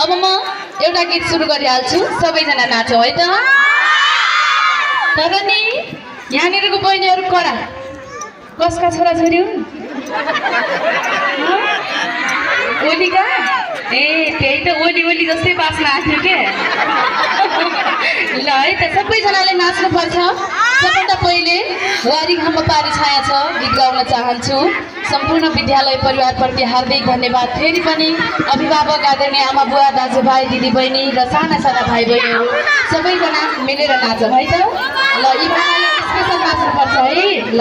अब म एउटा गीत सुरु गरिहाल्छु सबैजना नाचौँ है त तर नि यहाँनिरको बहिनीहरू कडा कसका छोराछोरी हुन् ओलीका ए त्यही त ओली ओली जस्तै बास्न आथ्यो के ल है त सबैजनाले नाच्नुपर्छ सबभन्दा पहिले वारी घाममा पारी छाया छ गीत गाउन चाहन्छु सम्पूर्ण विद्यालय परिवारप्रति हार्दिक धन्यवाद फेरि पनि अभिभावक आदरणीय आमा बुवा दाजुभाइ दिदीबहिनी र साना साना भाइ बहिनीहरू सबैजना मिलेर नाचौँ है त ल यी गानाले स्पेसल नाच्नुपर्छ है ल